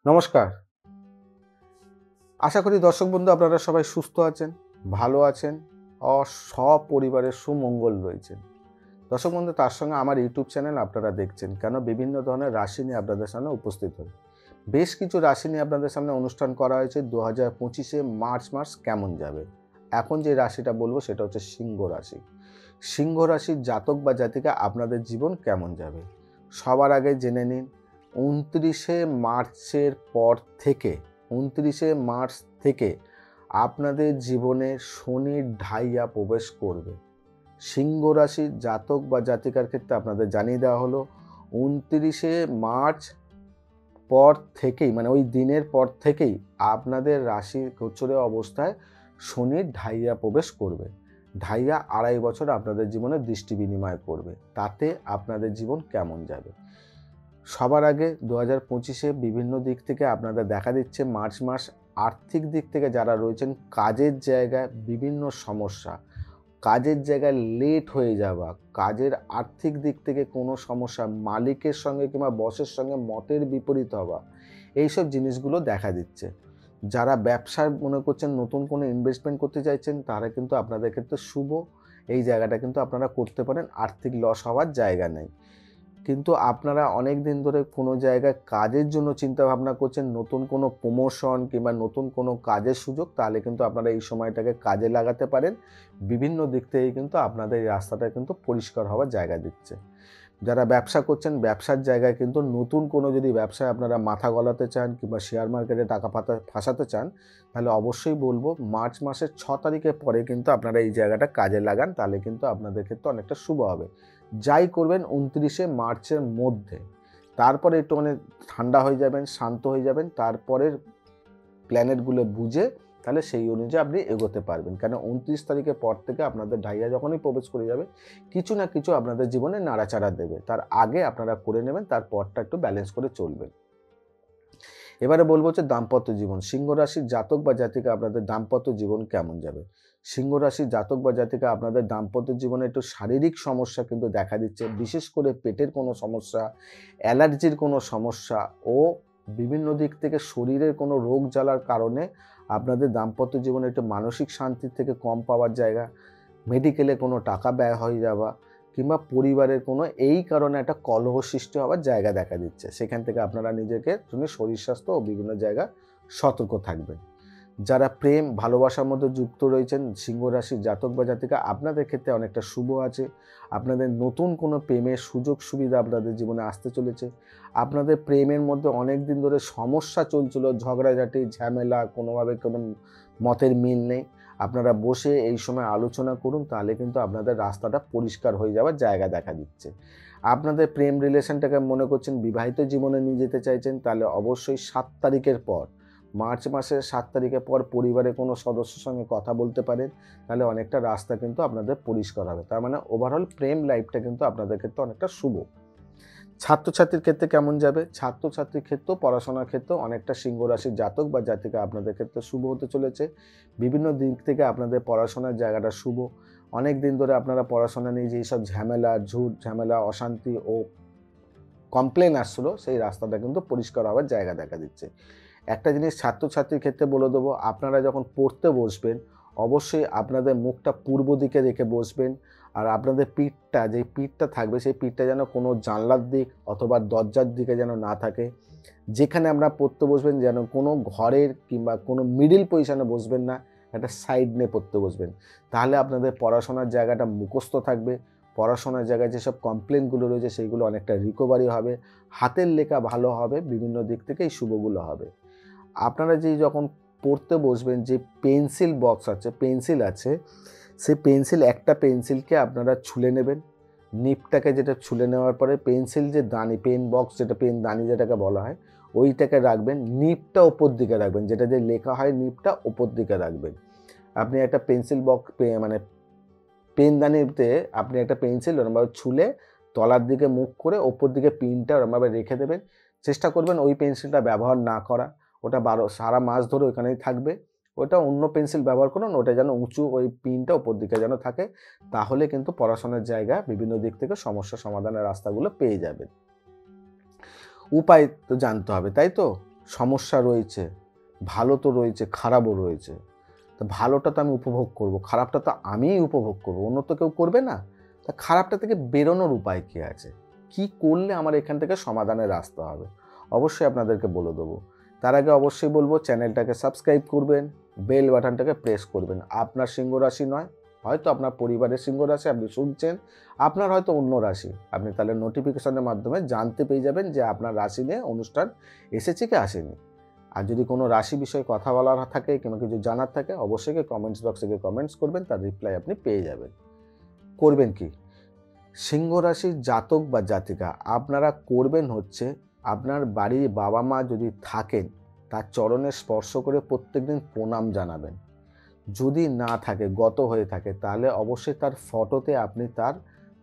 নমস্কার। আশা করি দর্শক বন্ধু আপনারা সবাই সুস্থ আছেন, ভালো আছেন সপরিবারের সুমঙ্গল রয়েছেন। দর্শক বন্ধু তার সঙ্গে আমার ইউটিউব চ্যানেল আপনারা দেখছেন কেন বিভিন্ন ধরনের রাশি নিয়ে আপনাদের সামনে উপস্থিত হই। বেশ কিছু রাশি নিয়ে আপনাদের সামনে অনুষ্ঠান করা হয়েছে 2025 মার্চ মাস কেমন যাবে। এখন যে রাশিটা বলবো সেটা হচ্ছে সিংহ রাশি। সিংহ রাশির জাতক বা জাতিকা আপনাদের জীবন কেমন যাবে। সবার আগে জেনে নিন 29শে মার্চ থেকে আপনাদের জীবনে শনির ঢাইয়া প্রবেশ করবে। সিংহ রাশির জাতক বা জাতিকার ক্ষেত্রে আপনাদের জানিয়ে দেওয়া হলো 29শে মার্চ পর থেকেই ওই দিনের পর থেকেই আপনাদের রাশি গোচরে অবস্থায় শনির ঢাইয়া প্রবেশ করবে। ঢাইয়া 2.5 বছর আপনাদের জীবনে দৃষ্টি বিনিময় করবে। তাতে আপনাদের জীবন কেমন যাবে। সবার আগে 2025 বিভিন্ন দিক থেকে আপনাদের দেখা দিচ্ছে মার্চ মাস আর্থিক দিক থেকে যারা রয়েছেন কাজের জায়গায় বিভিন্ন সমস্যা, কাজের জায়গায় লেট হয়ে যাওয়া, কাজের আর্থিক দিক থেকে কোনো সমস্যা, মালিকের সঙ্গে কিংবা বসের সঙ্গে মতের বিপরীত হওয়া, এইসব জিনিসগুলো দেখা দিচ্ছে। যারা ব্যবসায় মনে করছেন নতুন কোনো ইনভেস্টমেন্ট করতে চাইছেন তারা কিন্তু আপনাদের ক্ষেত্রে শুভ। এই জায়গাটা কিন্তু আপনারা করতে পারেন, আর্থিক লস হওয়ার জায়গা নেই। কিন্তু আপনারা অনেক দিন ধরে কোনো জায়গায় কাজের জন্য চিন্তা ভাবনা করছেন, নতুন কোনো প্রমোশন কিংবা নতুন কোনো কাজের সুযোগ, তাহলে কিন্তু আপনারা এই সময়টাকে কাজে লাগাতে পারেন। বিভিন্ন দিক থেকে কিন্তু আপনাদের এই রাস্তাটা কিন্তু পরিষ্কার হওয়ার জায়গা দিচ্ছে। যারা ব্যবসা করছেন ব্যবসার জায়গায় কিন্তু নতুন কোনো যদি ব্যবসায় আপনারা মাথা গলাতে চান কিংবা শেয়ার মার্কেটে টাকা ফাঁসাতে চান, তাহলে অবশ্যই বলবো মার্চ মাসের 6 তারিখের পরে কিন্তু আপনারা এই জায়গাটা কাজে লাগান, তাহলে কিন্তু আপনাদের ক্ষেত্রে অনেকটা শুভ হবে। যাই করবেন 29শে মার্চের মধ্যে, তারপরে একটু ঠান্ডা হয়ে যাবেন, শান্ত হয়ে যাবেন, তারপরের প্ল্যানেটগুলো বুঝে তাহলে সেই অনুযায়ী আপনি এগোতে পারবেন। কেন 29 তারিখের পর থেকে আপনাদের ঢাইয়া যখনই প্রবেশ করে যাবে কিছু না কিছু আপনাদের জীবনে নাড়াচাড়া দেবে। তার আগে আপনারা করে নেবেন, তারপরটা একটু ব্যালেন্স করে চলবেন। এবারে বলবো হচ্ছে দাম্পত্য জীবন। সিংহ রাশির জাতক বা জাতিকা আপনাদের দাম্পত্য জীবন কেমন যাবে। সিংহ রাশির জাতক বা জাতিকা আপনাদের দাম্পত্য জীবনে একটু শারীরিক সমস্যা কিন্তু দেখা দিচ্ছে, বিশেষ করে পেটের কোনো সমস্যা, অ্যালার্জির কোনো সমস্যা ও বিভিন্ন দিক থেকে শরীরের কোনো রোগ জ্বালার কারণে আপনাদের দাম্পত্য জীবনে একটু মানসিক শান্তির থেকে কম পাওয়ার জায়গা, মেডিকেলে কোনো টাকা ব্যয় হয়ে যাওয়া কিংবা পরিবারের কোনো এই কারণে একটা কলহ সৃষ্টি হওয়ার জায়গা দেখা দিচ্ছে। সেখান থেকে আপনারা নিজেকে শরীর স্বাস্থ্য ও বিভিন্ন জায়গা সতর্ক থাকবেন। যারা প্রেম ভালোবাসার মধ্যে যুক্ত রয়েছেন সিংহ রাশির জাতক বা জাতিকা আপনাদের ক্ষেত্রে অনেকটা শুভ আছে। আপনাদের নতুন কোনো প্রেমের সুযোগ সুবিধা আপনাদের জীবনে আসতে চলেছে। আপনাদের প্রেমের মধ্যে অনেক দিন ধরে সমস্যা চলছিল, ঝগড়াঝাটি ঝামেলা, কোনোভাবে কোনো মতের মিল নেই। আপনারা বসে এই সময় আলোচনা করুন, তাহলে কিন্তু আপনাদের রাস্তাটা পরিষ্কার হয়ে যাওয়ার জায়গা দেখা দিচ্ছে। আপনাদের প্রেম রিলেশনটাকে মনে করছেন বিবাহিত জীবনে নিয়ে যেতে চাইছেন, তাহলে অবশ্যই 7 তারিখের পর, মার্চ মাসের 7 তারিখের পর পরিবারের কোনো সদস্যের সঙ্গে কথা বলতে পারেন, তাহলে অনেকটা রাস্তা কিন্তু আপনাদের পরিষ্কার হবে। তার ওভারঅল প্রেম লাইফটা কিন্তু আপনাদের ক্ষেত্রে অনেকটা শুভ। ছাত্রছাত্রীর ক্ষেত্রে কেমন যাবে। ছাত্রছাত্রীর ক্ষেত্রেও পড়াশোনার ক্ষেত্রেও অনেকটা সিংহ রাশির জাতক বা জাতিকা আপনাদের ক্ষেত্রে শুভ হতে চলেছে। বিভিন্ন দিক থেকে আপনাদের পড়াশোনার জায়গাটা শুভ। অনেক দিন ধরে আপনারা পড়াশোনা নিয়ে যেসব ঝামেলা, ঝুট ঝামেলা, অশান্তি ও কমপ্লেন আসছিল, সেই রাস্তাটা কিন্তু পরিষ্কার হওয়ার জায়গা দেখা দিচ্ছে। একটা জিনিস ছাত্রছাত্রীর ক্ষেত্রে বলে দেবো, আপনারা যখন পড়তে বসবেন অবশ্যই আপনাদের মুখটা পূর্ব দিকে রেখে বসবেন। আর আপনাদের পিঠটা, যেই পিঠটা থাকবে সেই পিঠটা যেন কোনো জানলার দিক অথবা দরজার দিকে যেন না থাকে। যেখানে আপনারা পড়তে বসবেন যেন কোনো ঘরের কিংবা কোনো মিডিল পজিশনে বসবেন না, একটা সাইড নিয়ে পড়তে বসবেন। তাহলে আপনাদের পড়াশোনার জায়গাটা মুখস্থ থাকবে। পড়াশোনার জায়গায় যেসব কমপ্লেনগুলো রয়েছে সেইগুলো অনেকটা রিকভারি হবে। হাতের লেখা ভালো হবে, বিভিন্ন দিক থেকে এই শুভগুলো হবে। আপনারা যখন পড়তে বসবেন, যে পেন্সিল বক্স আছে, পেন্সিল আছে, সেই একটা পেন্সিলকে আপনারা ছুলে নেবেন। নিবটাকে যেটা ছুলে নেওয়ার পরে পেন্সিল যে দানি, পেন বক্স যেটা, পেন দানি যেটাকে বলা হয়, ওইটাকে রাখবেন। নিবটা ওপর দিকে রাখবেন, যেটা যে লেখা হয় নিবটা ওপর দিকে রাখবেন। আপনি একটা পেন্সিল বক্স পেনদানিতে আপনি একটা পেন্সিল ওরমভাবে ছুলে তলার দিকে মুখ করে ওপর দিকে পিনটা ওরমভাবে রেখে দেবেন। চেষ্টা করবেন ওই পেন্সিলটা ব্যবহার না করা, ওটা সারা মাস ধরে ওখানেই থাকবে। ওটা অন্য পেন্সিল ব্যবহার করুন, ওটা যেন উঁচু, ওই পিনটা ওপর দিকে যেন থাকে। তাহলে কিন্তু পড়াশোনার জায়গা বিভিন্ন দিক থেকে সমস্যা সমাধানের রাস্তাগুলো পেয়ে যাবেন। উপায় তো জানতে হবে, তাই তো? সমস্যা রয়েছে, ভালো তো রয়েছে, খারাপও রয়েছে। তো ভালোটা তো আমি উপভোগ করব, খারাপটা তো আমিই উপভোগ করব, অন্য তো কেউ করবে না। তা খারাপটা থেকে বেরোনোর উপায় কী আছে? কি করলে আমার এখান থেকে সমাধানের রাস্তা হবে? অবশ্যই আপনাদেরকে বলে দেবো। তার আগে অবশ্যই বলবো চ্যানেলটাকে সাবস্ক্রাইব করবেন, বেল বাটনটাকে প্রেস করবেন। আপনার সিংহ রাশি নয়, হয়তো আপনার পরিবারের সিংহ রাশি আপনি শুনছেন, আপনার হয়তো অন্য রাশি, আপনি তাহলে নোটিফিকেশনের মাধ্যমে জানতে পেয়ে যাবেন যে আপনার রাশি নিয়ে অনুষ্ঠান এসেছে কি আসেনি। আর যদি কোনো রাশি বিষয়ে কথা বলার থাকে কিংবা কিছু জানার থাকে, অবশ্যই কমেন্টস বক্সে গিয়ে কমেন্টস করবেন, তার রিপ্লাই আপনি পেয়ে যাবেন। করবেন কি? সিংহ রাশির জাতক বা জাতিকা আপনারা করবেন হচ্ছে, আপনার বাড়ির বাবা মা যদি থাকেন তার চরণে স্পর্শ করে প্রত্যেকদিন প্রণাম জানাবেন। যদি না থাকে, গত হয়ে থাকে, তাহলে অবশ্যই তার ফটোতে আপনি তার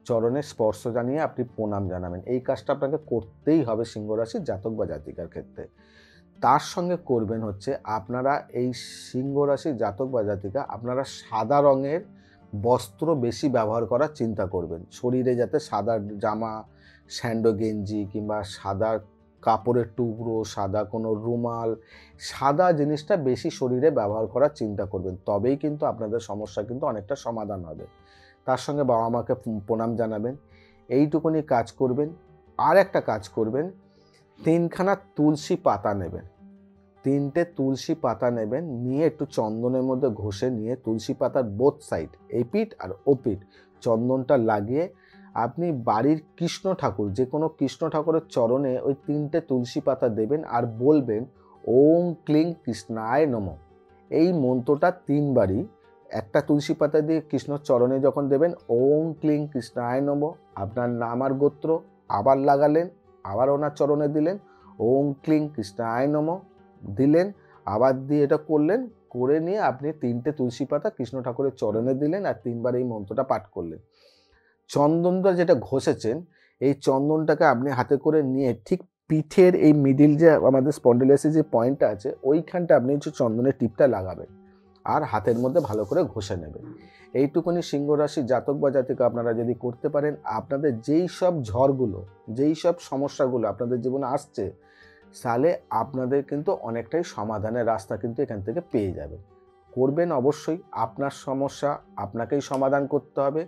চরণে স্পর্শ জানিয়ে আপনি প্রণাম জানাবেন। এই কাজটা আপনাকে করতেই হবে সিংহ রাশির জাতক বা জাতিকার ক্ষেত্রে। তার সঙ্গে করবেন হচ্ছে, আপনারা এই সিংহ রাশির জাতক বা জাতিকা আপনারা সাদা রঙের বস্ত্র বেশি ব্যবহার করার চিন্তা করবেন। শরীরে যাতে সাদা জামা, স্যান্ডো গেঞ্জি কিংবা সাদা কাপড়ের টুকরো, সাদা কোনো রুমাল, সাদা জিনিসটা বেশি শরীরে ব্যবহার করার চিন্তা করবেন। তবেই কিন্তু আপনাদের সমস্যা কিন্তু অনেকটা সমাধান হবে। তার সঙ্গে বাবা মাকে প্রণাম জানাবেন। এইটুকুনি কাজ করবেন। আর একটা কাজ করবেন, 3 খানা তুলসী পাতা নেবেন। 3টে তুলসী পাতা নেবেন, নিয়ে একটু চন্দনের মধ্যে ঘষে নিয়ে তুলসী পাতার বোথ সাইড, এপিঠ আর ওপিঠ চন্দনটা লাগিয়ে আপনি বাড়ির কৃষ্ণ ঠাকুর, যে কোনো কৃষ্ণ ঠাকুরের চরণে ওই 3টে তুলসী পাতা দেবেন আর বলবেন ওং ক্লিং কৃষ্ণায় নমঃ। এই মন্ত্রটা 3 বারই একটা তুলসী পাতা দিয়ে কৃষ্ণর চরণে যখন দেবেন ওং ক্লিং কৃষ্ণায় নমঃ, আপনার নাম আর গোত্র আবার লাগালেন, আবার ওনার চরণে দিলেন ওং ক্লিং কৃষ্ণায় নমঃ দিলেন, আবার দিয়ে এটা করলেন, করে নিয়ে আপনি 3টে তুলসী পাতা কৃষ্ণ ঠাকুরের চরণে দিলেন আর 3 বার এই মন্ত্রটা পাঠ করলেন। চন্দনটা যেটা ঘষেছেন, এই চন্দনটাকে আপনি হাতে করে নিয়ে ঠিক পিঠের এই মিডিল যে আমাদের স্পন্ডিলাইসিস যে পয়েন্টটা আছে, ওইখানটা আপনি হচ্ছে চন্দনের টিপটা লাগাবেন আর হাতের মধ্যে ভালো করে ঘষে নেবেন। এইটুকুনি সিংহ রাশির জাতক বা জাতিকা আপনারা যদি করতে পারেন, আপনাদের যেই সব ঝড়গুলো, যেই সব সমস্যাগুলো আপনাদের জীবনে আসছে, তাহলে আপনাদের কিন্তু অনেকটাই সমাধানের রাস্তা কিন্তু এখান থেকে পেয়ে যাবেন। করবেন অবশ্যই, আপনার সমস্যা আপনাকেই সমাধান করতে হবে।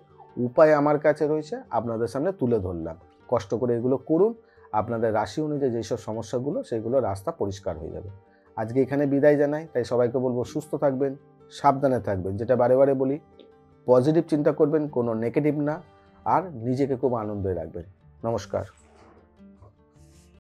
উপায় আমার কাছে রয়েছে, আপনাদের সামনে তুলে ধরলাম। কষ্ট করে এগুলো করুন, আপনাদের রাশি অনুযায়ী যেসব সমস্যাগুলো, সেগুলো রাস্তা পরিষ্কার হয়ে যাবে। আজকে এখানে বিদায় জানাই, তাই সবাইকে বলবো সুস্থ থাকবেন, সাবধানে থাকবেন, যেটা বারে বারে বলি, পজিটিভ চিন্তা করবেন, কোনো নেগেটিভ না, আর নিজেকে খুব আনন্দে রাখবেন। নমস্কার।